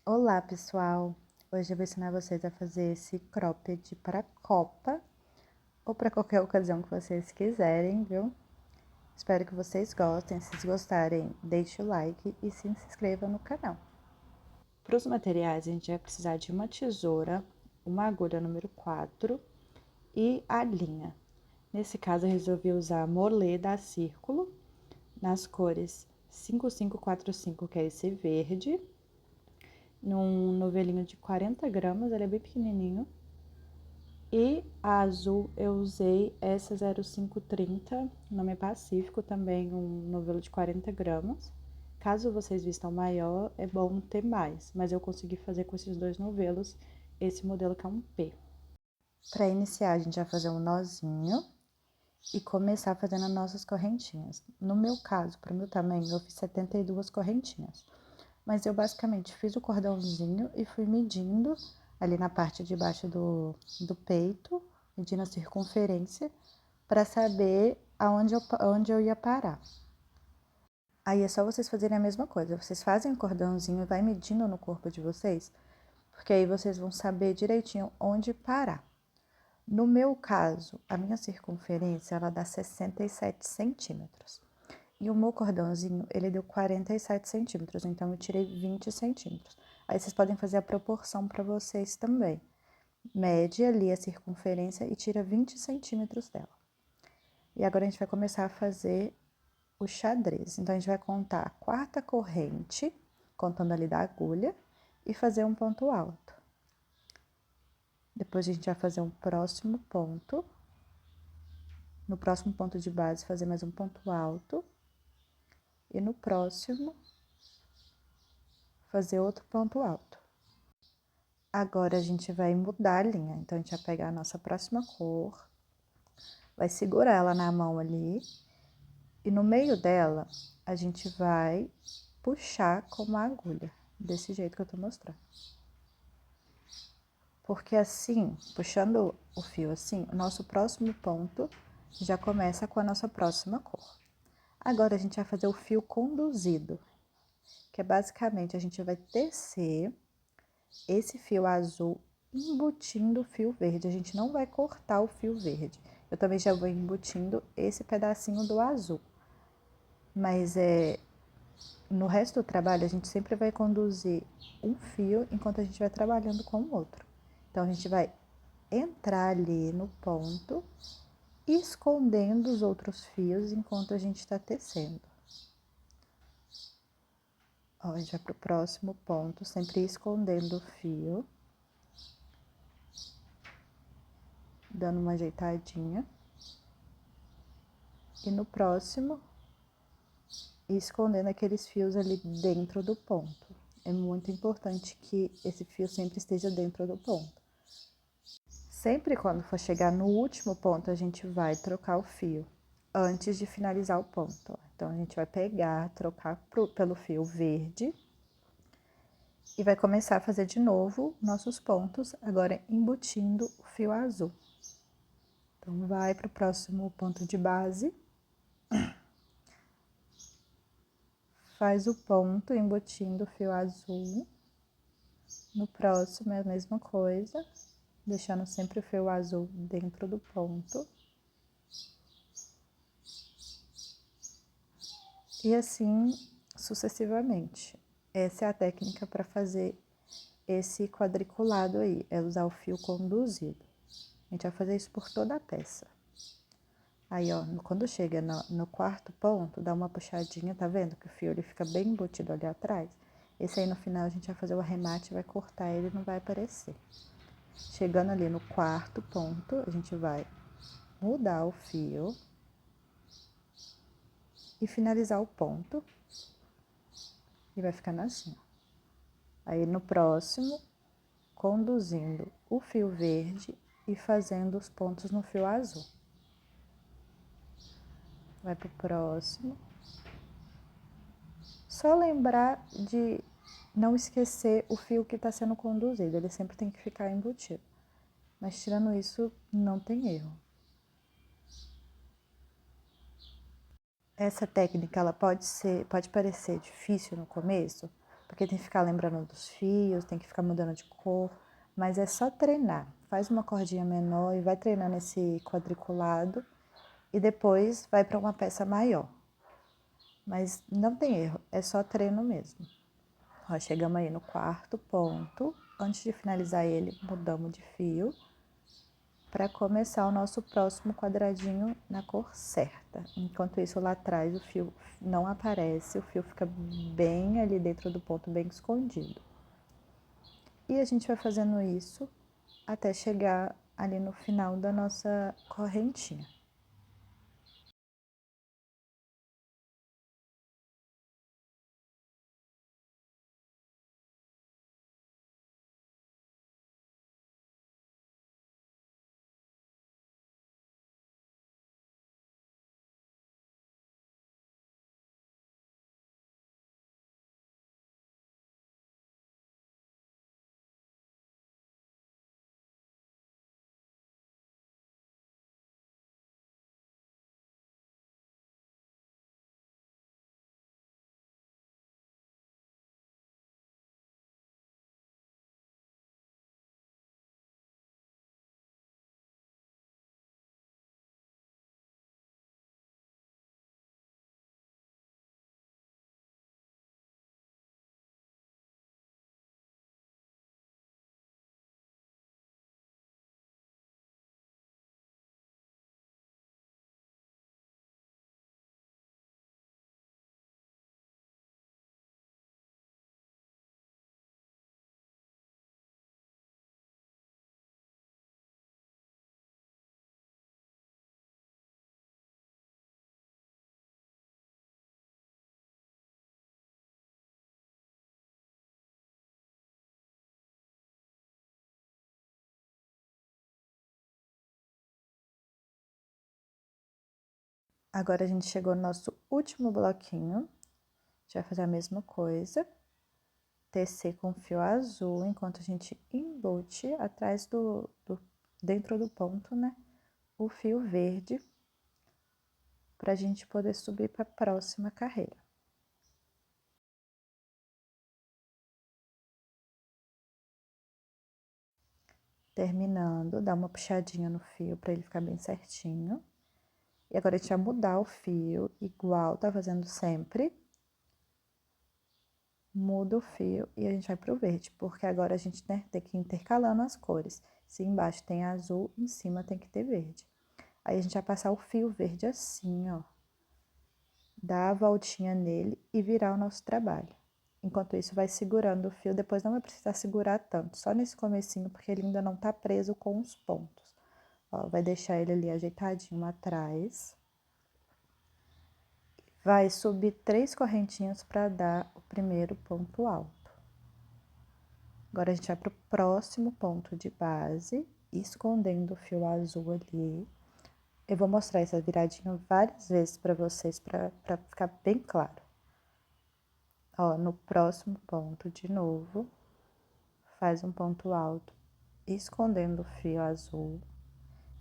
Olá, pessoal! Hoje eu vou ensinar vocês a fazer esse cropped para copa ou para qualquer ocasião que vocês quiserem, viu? Espero que vocês gostem. Se vocês gostarem, deixe o like e se inscreva no canal. Para os materiais, a gente vai precisar de uma tesoura, uma agulha número 4 e a linha. Nesse caso, eu resolvi usar molê da Círculo, nas cores 5545, que é esse verde, num novelinho de 40 gramas, ele é bem pequenininho. E a azul eu usei essa 0530, nome Pacífico, também um novelo de 40 gramas. Caso vocês vistam maior, é bom ter mais, mas eu consegui fazer com esses dois novelos esse modelo que é um P. Para iniciar, a gente vai fazer um nozinho e começar fazendo as nossas correntinhas. No meu caso, para o meu tamanho, eu fiz 72 correntinhas. Mas eu basicamente fiz o cordãozinho e fui medindo ali na parte de baixo do peito, medindo a circunferência, para saber onde eu ia parar. Aí é só vocês fazerem a mesma coisa, vocês fazem o cordãozinho e vai medindo no corpo de vocês, porque aí vocês vão saber direitinho onde parar. No meu caso, a minha circunferência, ela dá 67 centímetros. E o meu cordãozinho, ele deu 47 centímetros, então eu tirei 20 centímetros. Aí vocês podem fazer a proporção para vocês também. Mede ali a circunferência e tira 20 centímetros dela. E agora a gente vai começar a fazer o xadrez. Então, a gente vai contar a quarta corrente, contando ali da agulha, e fazer um ponto alto. Depois a gente vai fazer um próximo ponto. No próximo ponto de base, fazer mais um ponto alto. E no próximo, fazer outro ponto alto. Agora, a gente vai mudar a linha. Então, a gente vai pegar a nossa próxima cor, vai segurar ela na mão ali, e no meio dela, a gente vai puxar com uma agulha, desse jeito que eu tô mostrando. Porque assim, puxando o fio assim, o nosso próximo ponto já começa com a nossa próxima cor. Agora, a gente vai fazer o fio conduzido, que é basicamente, a gente vai tecer esse fio azul embutindo o fio verde. A gente não vai cortar o fio verde. Eu também já vou embutindo esse pedacinho do azul. Mas no resto do trabalho, a gente sempre vai conduzir um fio enquanto a gente vai trabalhando com o outro. Então, a gente vai entrar ali no ponto, escondendo os outros fios enquanto a gente está tecendo. Ó, a gente vai pro próximo ponto, sempre escondendo o fio, dando uma ajeitadinha. E no próximo, escondendo aqueles fios ali dentro do ponto. É muito importante que esse fio sempre esteja dentro do ponto. Sempre quando for chegar no último ponto, a gente vai trocar o fio antes de finalizar o ponto. Então, a gente vai pegar, trocar pelo fio verde e vai começar a fazer de novo nossos pontos, agora embutindo o fio azul. Então, vai para o próximo ponto de base, faz o ponto embutindo o fio azul. No próximo é a mesma coisa, deixando sempre o fio azul dentro do ponto. E assim sucessivamente. Essa é a técnica para fazer esse quadriculado aí, é usar o fio conduzido. A gente vai fazer isso por toda a peça. Aí, ó, quando chega no quarto ponto, dá uma puxadinha, tá vendo que o fio ele fica bem embutido ali atrás? Esse aí no final a gente vai fazer o arremate, vai cortar ele, não vai aparecer. Chegando ali no quarto ponto, a gente vai mudar o fio e finalizar o ponto. E vai ficando assim, ó. Aí no próximo, conduzindo o fio verde e fazendo os pontos no fio azul. Vai pro próximo. Só lembrar de não esquecer o fio que está sendo conduzido, ele sempre tem que ficar embutido. Mas tirando isso, não tem erro. Essa técnica, ela pode parecer difícil no começo, porque tem que ficar lembrando dos fios, tem que ficar mudando de cor, mas é só treinar. Faz uma cordinha menor e vai treinando esse quadriculado e depois vai para uma peça maior. Mas não tem erro, é só treino mesmo. Ó, chegamos aí no quarto ponto. Antes de finalizar ele, mudamos de fio para começar o nosso próximo quadradinho na cor certa. Enquanto isso, lá atrás o fio não aparece, o fio fica bem ali dentro do ponto, bem escondido. E a gente vai fazendo isso até chegar ali no final da nossa correntinha. Agora a gente chegou no nosso último bloquinho. A gente vai fazer a mesma coisa. Tecer com fio azul, enquanto a gente embute atrás dentro do ponto, né? O fio verde, para a gente poder subir para a próxima carreira. Terminando, dá uma puxadinha no fio para ele ficar bem certinho. E agora a gente vai mudar o fio, igual tá fazendo sempre. Muda o fio e a gente vai pro verde, porque agora a gente, né, tem que ir intercalando as cores. Se embaixo tem azul, em cima tem que ter verde. Aí a gente vai passar o fio verde assim, ó. Dar a voltinha nele e virar o nosso trabalho. Enquanto isso, vai segurando o fio, depois não vai precisar segurar tanto, só nesse comecinho, porque ele ainda não tá preso com os pontos. Ó, vai deixar ele ali ajeitadinho atrás. Vai subir 3 correntinhas para dar o primeiro ponto alto. Agora, a gente vai pro próximo ponto de base, escondendo o fio azul ali. Eu vou mostrar essa viradinha várias vezes para vocês, para ficar bem claro. Ó, no próximo ponto, de novo, faz um ponto alto, escondendo o fio azul.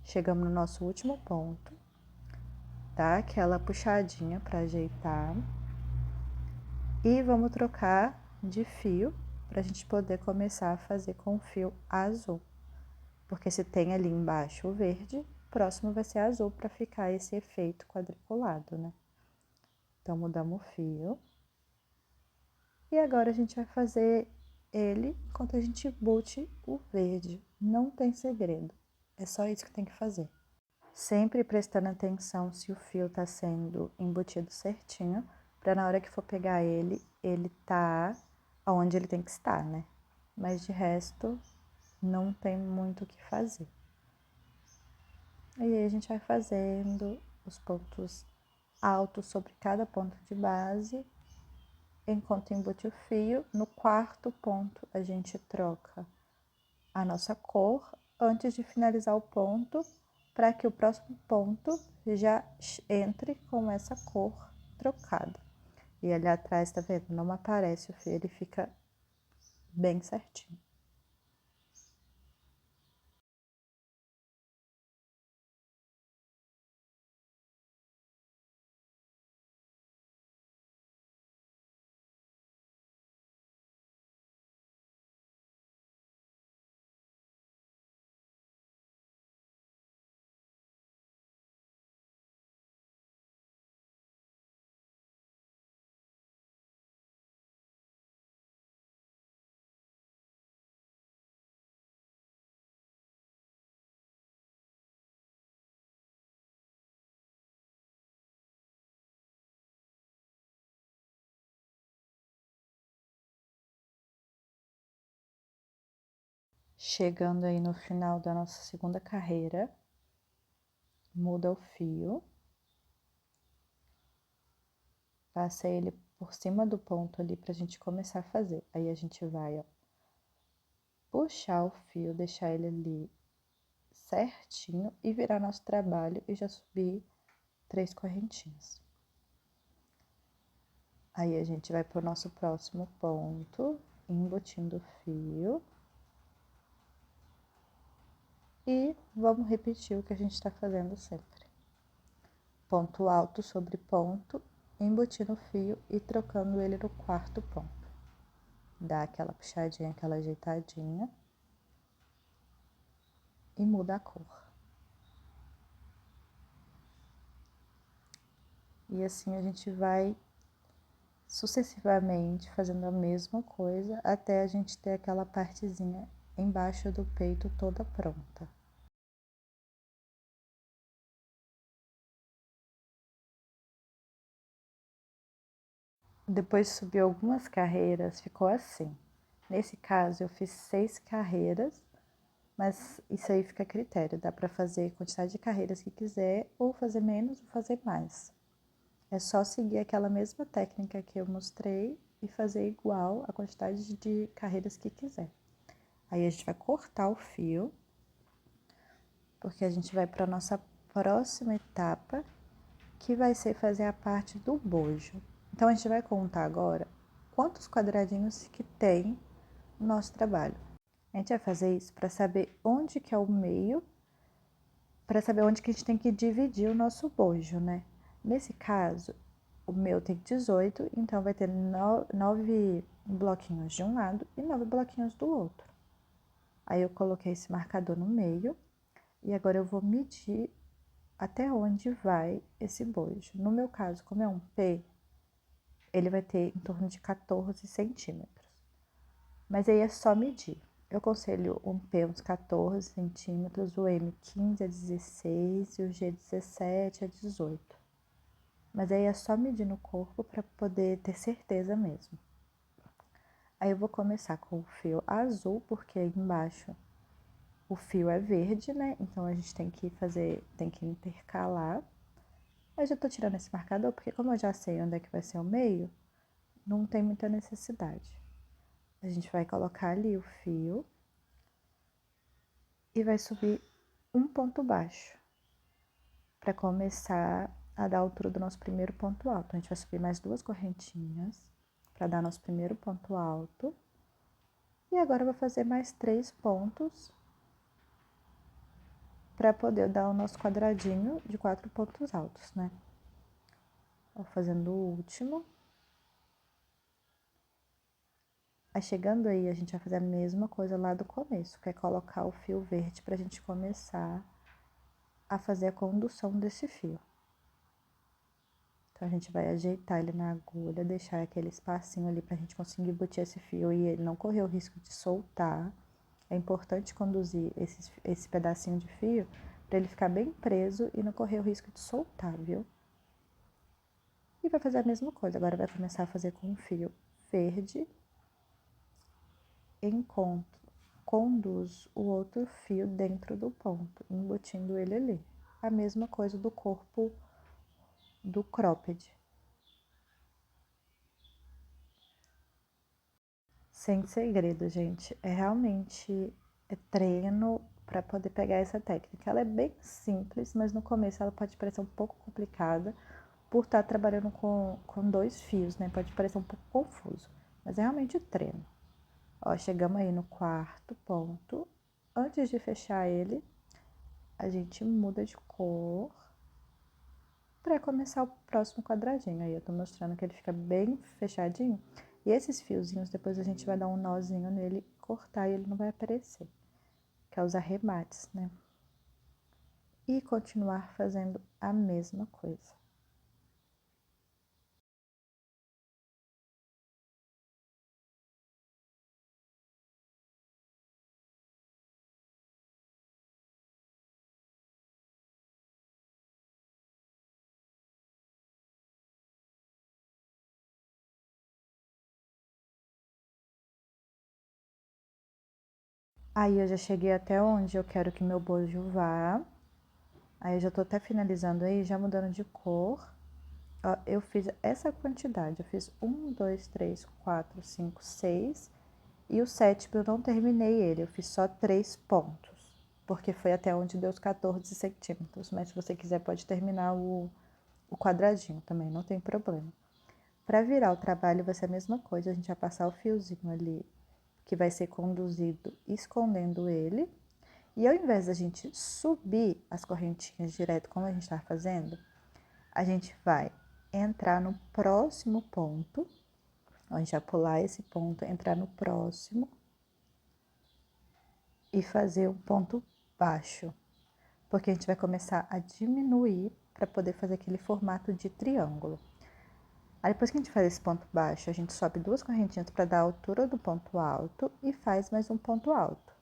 Chegamos no nosso último ponto, dá aquela puxadinha para ajeitar. E vamos trocar de fio para a gente poder começar a fazer com o fio azul. Porque se tem ali embaixo o verde, o próximo vai ser azul para ficar esse efeito quadriculado, né? Então, mudamos o fio. E agora a gente vai fazer ele enquanto a gente embute o verde. Não tem segredo, é só isso que tem que fazer. Sempre prestando atenção se o fio tá sendo embutido certinho, para na hora que for pegar ele, ele tá onde ele tem que estar, né? Mas de resto, não tem muito o que fazer. E aí a gente vai fazendo os pontos altos sobre cada ponto de base. Enquanto embute o fio, no quarto ponto a gente troca a nossa cor antes de finalizar o ponto, para que o próximo ponto já entre com essa cor trocada. E ali atrás, tá vendo? Não aparece o fio, ele fica bem certinho. Chegando aí no final da nossa segunda carreira, muda o fio, passa ele por cima do ponto ali pra gente começar a fazer. Aí a gente vai, ó, puxar o fio, deixar ele ali certinho e virar nosso trabalho e já subir 3 correntinhas. Aí a gente vai pro nosso próximo ponto, embutindo o fio. E vamos repetir o que a gente tá fazendo sempre. Ponto alto sobre ponto, embutindo o fio e trocando ele no quarto ponto. Dá aquela puxadinha, aquela ajeitadinha e muda a cor. E assim a gente vai sucessivamente fazendo a mesma coisa até a gente ter aquela partezinha embaixo do peito toda pronta. Depois de subir algumas carreiras, ficou assim. Nesse caso, eu fiz 6 carreiras, mas isso aí fica a critério. Dá para fazer a quantidade de carreiras que quiser, ou fazer menos ou fazer mais. É só seguir aquela mesma técnica que eu mostrei e fazer igual a quantidade de carreiras que quiser. Aí a gente vai cortar o fio, porque a gente vai para a nossa próxima etapa, que vai ser fazer a parte do bojo. Então, a gente vai contar agora quantos quadradinhos que tem no nosso trabalho. A gente vai fazer isso para saber onde que é o meio, para saber onde que a gente tem que dividir o nosso bojo, né? Nesse caso, o meu tem 18, então vai ter 9 bloquinhos de um lado e 9 bloquinhos do outro. Aí eu coloquei esse marcador no meio e agora eu vou medir até onde vai esse bojo. No meu caso, como é um P, ele vai ter em torno de 14 centímetros. Mas aí é só medir. Eu aconselho um P uns 14 centímetros, o M 15 a 16 e o G 17 a 18. Mas aí é só medir no corpo para poder ter certeza mesmo. Aí eu vou começar com o fio azul, porque aí embaixo o fio é verde, né? Então a gente tem que intercalar. Eu já tô tirando esse marcador, porque como eu já sei onde é que vai ser o meio, não tem muita necessidade. A gente vai colocar ali o fio e vai subir um ponto baixo para começar a dar a altura do nosso primeiro ponto alto. A gente vai subir mais 2 correntinhas para dar nosso primeiro ponto alto. E agora eu vou fazer mais 3 pontos para poder dar o nosso quadradinho de 4 pontos altos, né? Vou fazendo o último. Aí chegando aí, a gente vai fazer a mesma coisa lá do começo, que é colocar o fio verde pra gente começar a fazer a condução desse fio. Então, a gente vai ajeitar ele na agulha, deixar aquele espacinho ali pra gente conseguir embutir esse fio e ele não correr o risco de soltar. É importante conduzir esse pedacinho de fio pra ele ficar bem preso e não correr o risco de soltar, viu? E vai fazer a mesma coisa, agora vai começar a fazer com o fio verde, conduz o outro fio dentro do ponto, embutindo ele ali. A mesma coisa do corpo do cropped. Sem segredo, gente. É realmente treino para poder pegar essa técnica. Ela é bem simples, mas no começo ela pode parecer um pouco complicada por estar trabalhando com 2 fios, né? Pode parecer um pouco confuso, mas é realmente treino. Ó, chegamos aí no quarto ponto. Antes de fechar ele, a gente muda de cor para começar o próximo quadradinho. Aí eu tô mostrando que ele fica bem fechadinho. E esses fiozinhos, depois a gente vai dar um nozinho nele, cortar e ele não vai aparecer. Que é os arremates, né? E continuar fazendo a mesma coisa. Aí eu já cheguei até onde eu quero que meu bojo vá. Aí eu já tô até finalizando aí, já mudando de cor. Ó, eu fiz essa quantidade, eu fiz 1, 2, 3, 4, 5, 6. E o sétimo eu não terminei ele, eu fiz só 3 pontos. Porque foi até onde deu os 14 centímetros. Mas se você quiser pode terminar o quadradinho também, não tem problema. Para virar o trabalho vai ser a mesma coisa, a gente vai passar o fiozinho ali que vai ser conduzido escondendo ele. E ao invés da gente subir as correntinhas direto como a gente está fazendo, a gente vai entrar no próximo ponto. A gente vai pular esse ponto, entrar no próximo e fazer um ponto baixo. Porque a gente vai começar a diminuir para poder fazer aquele formato de triângulo. Aí depois que a gente faz esse ponto baixo, a gente sobe 2 correntinhas para dar a altura do ponto alto e faz mais um ponto alto.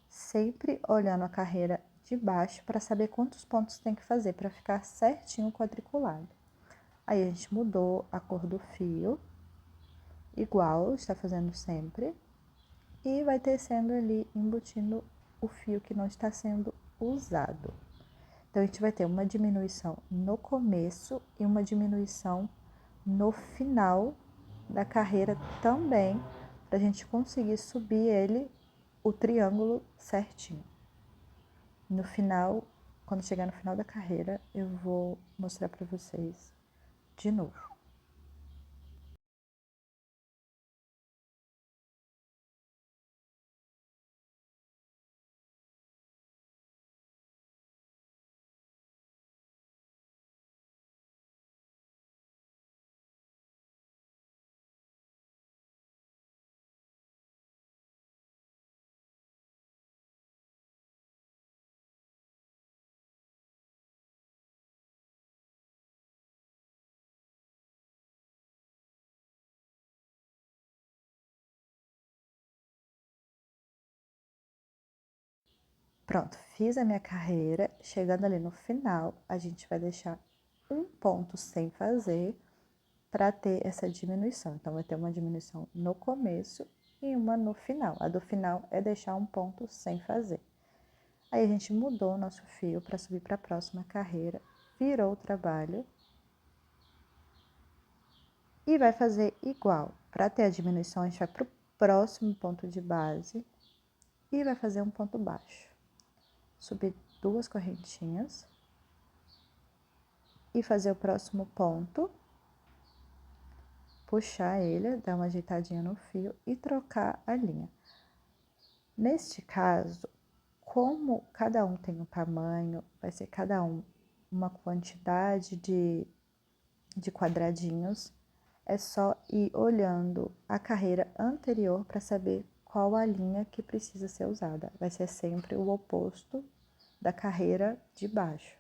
Sempre olhando a carreira de baixo para saber quantos pontos tem que fazer para ficar certinho quadriculado. Aí a gente mudou a cor do fio, igual está fazendo sempre, e vai tecendo ali, embutindo o fio que não está sendo usado. Então, a gente vai ter uma diminuição no começo e uma diminuição no final da carreira também, para a gente conseguir subir ele, o triângulo certinho. No final, quando chegar no final da carreira, eu vou mostrar para vocês de novo. Pronto, fiz a minha carreira. Chegando ali no final, a gente vai deixar um ponto sem fazer para ter essa diminuição. Então, vai ter uma diminuição no começo e uma no final. A do final é deixar um ponto sem fazer. Aí, a gente mudou o nosso fio para subir para a próxima carreira, virou o trabalho e vai fazer igual. Para ter a diminuição, a gente vai para o próximo ponto de base e vai fazer um ponto baixo. Subir 2 correntinhas e fazer o próximo ponto, puxar ele, dar uma ajeitadinha no fio e trocar a linha. Neste caso, como cada um tem um tamanho, vai ser cada um uma quantidade de quadradinhos, é só ir olhando a carreira anterior para saber qual a linha que precisa ser usada. Vai ser sempre o oposto da carreira de baixo.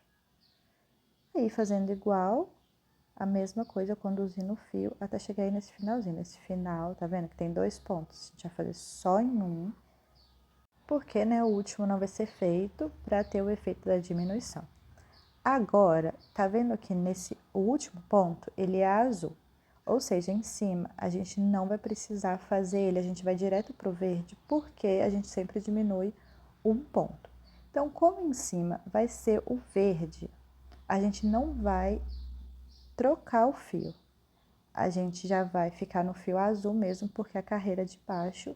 Aí, fazendo igual, a mesma coisa, conduzindo o fio até chegar aí nesse finalzinho. Nesse final, tá vendo que tem 2 pontos? A gente vai fazer só em um, porque, né, o último não vai ser feito para ter o efeito da diminuição. Agora, tá vendo que nesse último ponto, ele é azul. Ou seja, em cima, a gente não vai precisar fazer ele, a gente vai direto pro verde, porque a gente sempre diminui um ponto. Então, como em cima vai ser o verde, a gente não vai trocar o fio. A gente já vai ficar no fio azul mesmo, porque a carreira de baixo,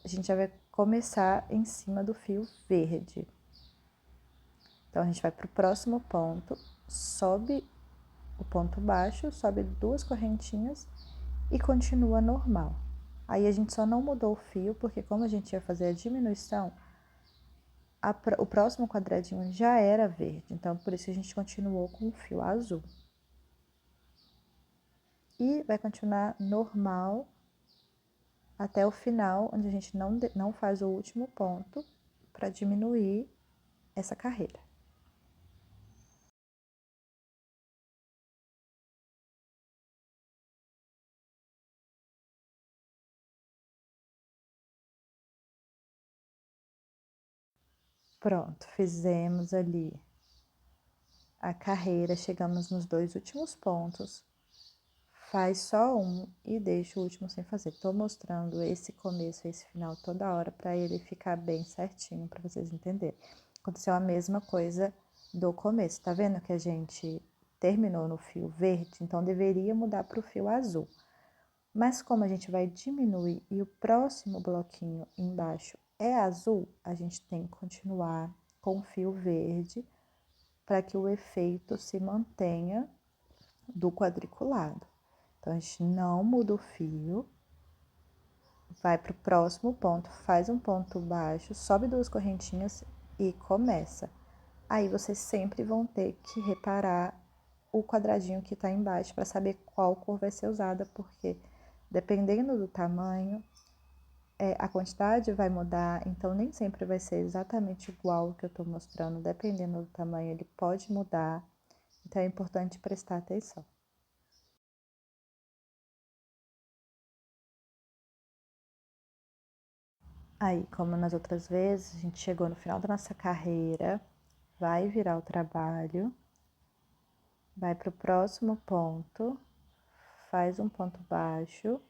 a gente já vai começar em cima do fio verde. Então, a gente vai para o próximo ponto, sobe o ponto baixo, sobe 2 correntinhas e continua normal. Aí, a gente só não mudou o fio, porque como a gente ia fazer a diminuição, o próximo quadradinho já era verde. Então, por isso a gente continuou com o fio azul. E vai continuar normal até o final, onde a gente não faz o último ponto para diminuir essa carreira. Pronto, fizemos ali a carreira, chegamos nos 2 últimos pontos, faz só um e deixa o último sem fazer. Tô mostrando esse começo e esse final toda hora para ele ficar bem certinho, para vocês entenderem. Aconteceu a mesma coisa do começo, tá vendo que a gente terminou no fio verde? Então, deveria mudar para o fio azul. Mas como a gente vai diminuir e o próximo bloquinho embaixo é azul, a gente tem que continuar com o fio verde para que o efeito se mantenha do quadriculado. Então, a gente não muda o fio, vai para o próximo ponto, faz um ponto baixo, sobe 2 correntinhas e começa. Aí, vocês sempre vão ter que reparar o quadradinho que tá embaixo para saber qual cor vai ser usada, porque dependendo do tamanho, a quantidade vai mudar, então nem sempre vai ser exatamente igual o que eu tô mostrando, dependendo do tamanho, ele pode mudar, então é importante prestar atenção. Aí, como nas outras vezes, a gente chegou no final da nossa carreira, vai virar o trabalho, vai para o próximo ponto, faz um ponto baixo,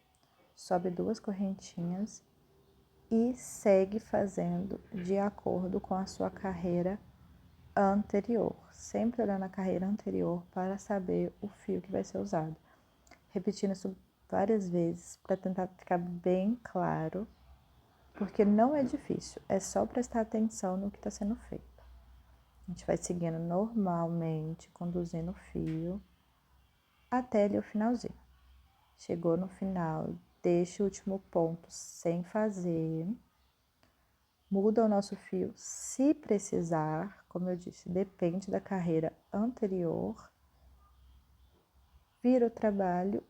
sobe 2 correntinhas e segue fazendo de acordo com a sua carreira anterior. Sempre olhando a carreira anterior para saber o fio que vai ser usado. Repetindo isso várias vezes para tentar ficar bem claro, porque não é difícil, é só prestar atenção no que está sendo feito. A gente vai seguindo normalmente, conduzindo o fio até ali o finalzinho. Chegou no final, deixa o último ponto sem fazer. Muda o nosso fio se precisar, como eu disse, depende da carreira anterior. Vira o trabalho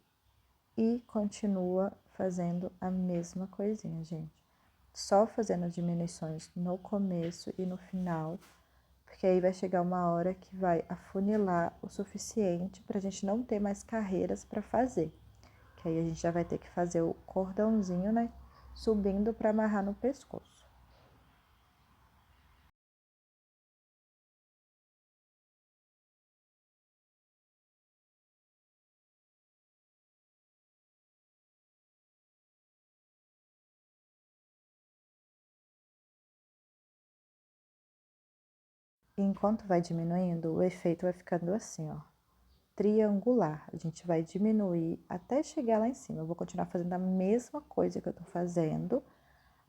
e continua fazendo a mesma coisinha, gente. Só fazendo diminuições no começo e no final, porque aí vai chegar uma hora que vai afunilar o suficiente para a gente não ter mais carreiras para fazer. Que aí a gente já vai ter que fazer o cordãozinho, né, subindo para amarrar no pescoço. E enquanto vai diminuindo, o efeito vai ficando assim, ó, triangular. A gente vai diminuir até chegar lá em cima. Eu vou continuar fazendo a mesma coisa que eu tô fazendo,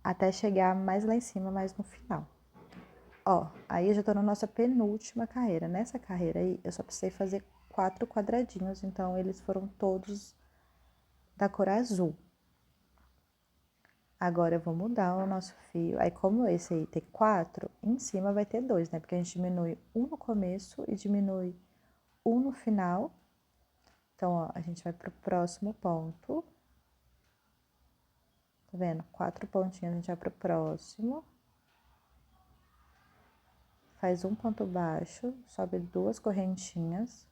até chegar mais lá em cima, mais no final. Ó, aí eu já tô na nossa penúltima carreira. Nessa carreira aí, eu só precisei fazer 4 quadradinhos, então eles foram todos da cor azul. Agora eu vou mudar o nosso fio. Aí, como esse aí tem 4, em cima vai ter 2, né? Porque a gente diminui um no começo e diminui um no final. Então, ó, a gente vai pro próximo ponto. Tá vendo? 4 pontinhos, a gente vai pro próximo. Faz um ponto baixo, sobe 2 correntinhas.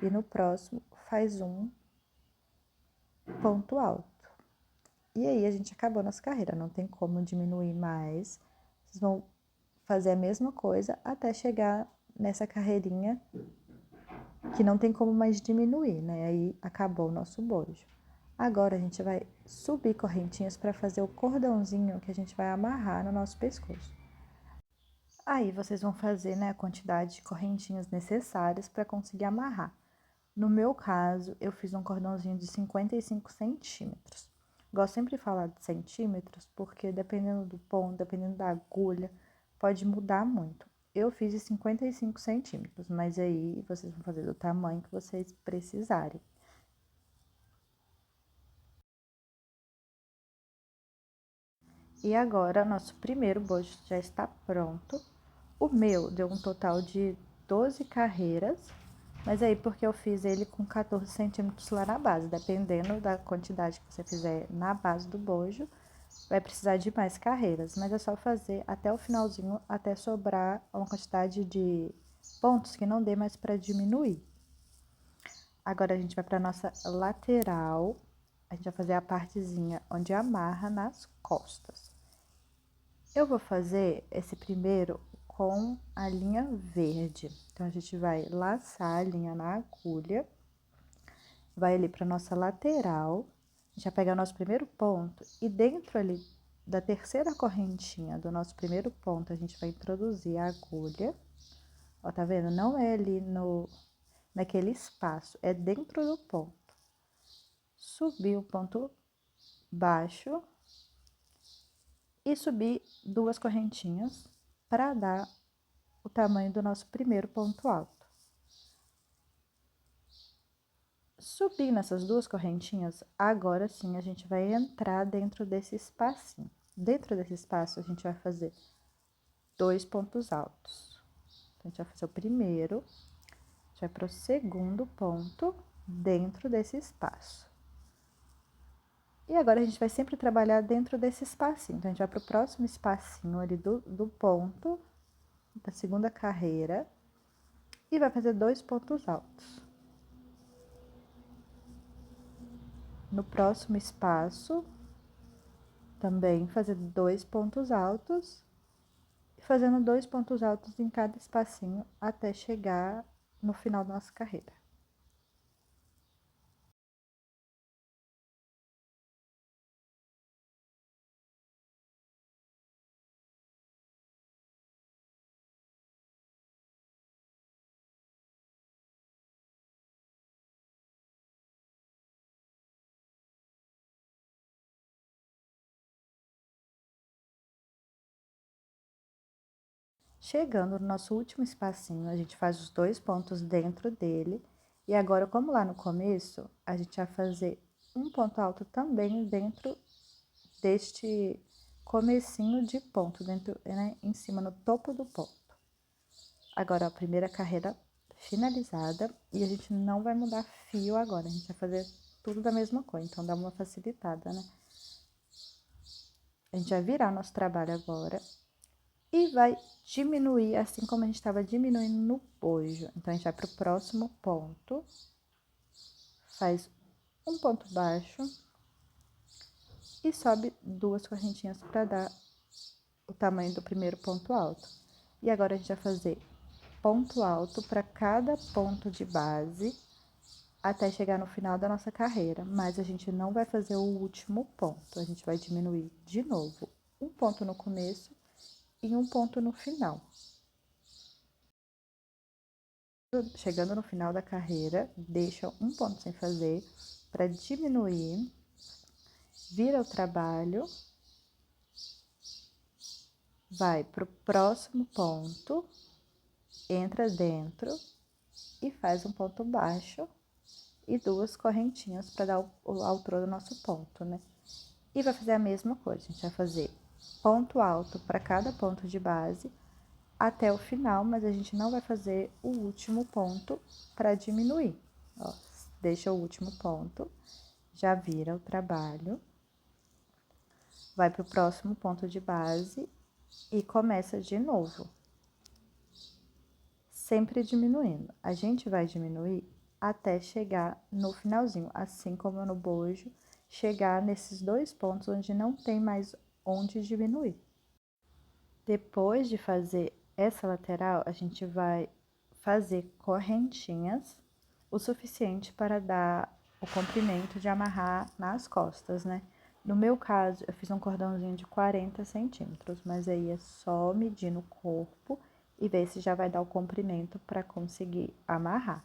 E no próximo, faz um ponto alto. E aí, a gente acabou nossa carreira, não tem como diminuir mais. Vocês vão fazer a mesma coisa até chegar nessa carreirinha que não tem como mais diminuir, né? Aí acabou o nosso bojo. Agora a gente vai subir correntinhas para fazer o cordãozinho que a gente vai amarrar no nosso pescoço. Aí vocês vão fazer, né, a quantidade de correntinhas necessárias para conseguir amarrar. No meu caso, eu fiz um cordãozinho de 55 centímetros. Gosto sempre de falar de centímetros, porque dependendo do ponto, dependendo da agulha, pode mudar muito. Eu fiz de 55 centímetros, mas aí vocês vão fazer do tamanho que vocês precisarem. E agora, nosso primeiro bojo já está pronto. O meu deu um total de 12 carreiras, mas aí porque eu fiz ele com 14 centímetros lá na base, dependendo da quantidade que você fizer na base do bojo, vai precisar de mais carreiras, mas é só fazer até o finalzinho, até sobrar uma quantidade de pontos que não dê mais para diminuir. Agora, a gente vai para nossa lateral, a gente vai fazer a partezinha onde amarra nas costas. Eu vou fazer esse primeiro com a linha verde. Então, a gente vai laçar a linha na agulha, vai ali para nossa lateral, a gente vai pegar o nosso primeiro ponto e dentro ali da terceira correntinha do nosso primeiro ponto, a gente vai introduzir a agulha. Ó, tá vendo? Não é ali naquele espaço, é dentro do ponto. Subir o ponto baixo e subir 2 correntinhas para dar o tamanho do nosso primeiro ponto alto. Subindo essas 2 correntinhas, agora sim a gente vai entrar dentro desse espacinho. Dentro desse espaço, a gente vai fazer 2 pontos altos. Então, a gente vai fazer o primeiro, a gente vai para o segundo ponto dentro desse espaço. E agora, a gente vai sempre trabalhar dentro desse espacinho. Então, a gente vai para o próximo espacinho ali do ponto, da segunda carreira, e vai fazer 2 pontos altos. No próximo espaço, também fazer 2 pontos altos, e fazendo 2 pontos altos em cada espacinho até chegar no final da nossa carreira. Chegando no nosso último espacinho, a gente faz os 2 pontos dentro dele. E agora, como lá no começo, a gente vai fazer um ponto alto também dentro deste comecinho de ponto, dentro, né, em cima, no topo do ponto. Agora, a primeira carreira finalizada, e a gente não vai mudar fio agora, a gente vai fazer tudo da mesma cor, então dá uma facilitada, né? A gente vai virar nosso trabalho agora e vai diminuir, assim como a gente estava diminuindo no bojo. Então, a gente vai para o próximo ponto, faz um ponto baixo e sobe 2 correntinhas para dar o tamanho do primeiro ponto alto. E agora, a gente vai fazer ponto alto para cada ponto de base até chegar no final da nossa carreira, mas a gente não vai fazer o último ponto, a gente vai diminuir de novo um ponto no começo e um ponto no final. Chegando no final da carreira, deixa um ponto sem fazer para diminuir, vira o trabalho, vai para o próximo ponto, entra dentro e faz um ponto baixo e 2 correntinhas para dar a altura do nosso ponto, né? E vai fazer a mesma coisa, a gente vai fazer ponto alto para cada ponto de base até o final, mas a gente não vai fazer o último ponto para diminuir. Ó, deixa o último ponto, já vira o trabalho, vai para o próximo ponto de base e começa de novo. Sempre diminuindo. A gente vai diminuir até chegar no finalzinho, assim como no bojo, chegar nesses 2 pontos onde não tem mais onde diminuir. Depois de fazer essa lateral, a gente vai fazer correntinhas o suficiente para dar o comprimento de amarrar nas costas, né? No meu caso, eu fiz um cordãozinho de 40 centímetros, mas aí é só medir no corpo e ver se já vai dar o comprimento para conseguir amarrar.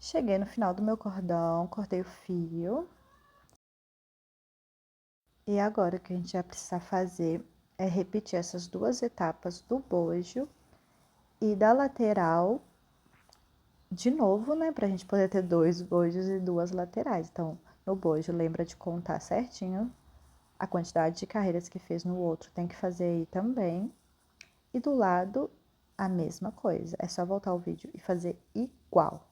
Cheguei no final do meu cordão, cortei o fio. E agora, o que a gente vai precisar fazer é repetir essas 2 etapas do bojo e da lateral de novo, né? Pra gente poder ter 2 bojos e 2 laterais. Então, no bojo, lembra de contar certinho a quantidade de carreiras que fez no outro, tem que fazer aí também. E do lado, a mesma coisa. É só voltar o vídeo e fazer igual.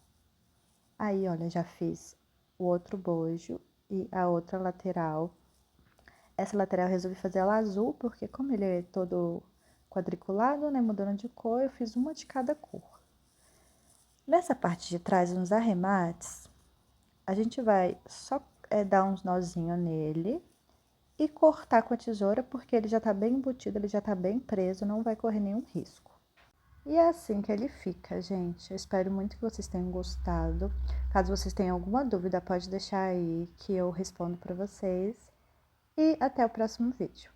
Aí, olha, já fiz o outro bojo e a outra lateral. Essa lateral eu resolvi fazer ela azul, porque como ele é todo quadriculado, né, mudando de cor, eu fiz uma de cada cor. Nessa parte de trás, nos arremates, a gente vai só dar uns nozinhos nele e cortar com a tesoura, porque ele já tá bem embutido, ele já tá bem preso, não vai correr nenhum risco. E é assim que ele fica, gente. Eu espero muito que vocês tenham gostado. Caso vocês tenham alguma dúvida, pode deixar aí que eu respondo para vocês. E até o próximo vídeo.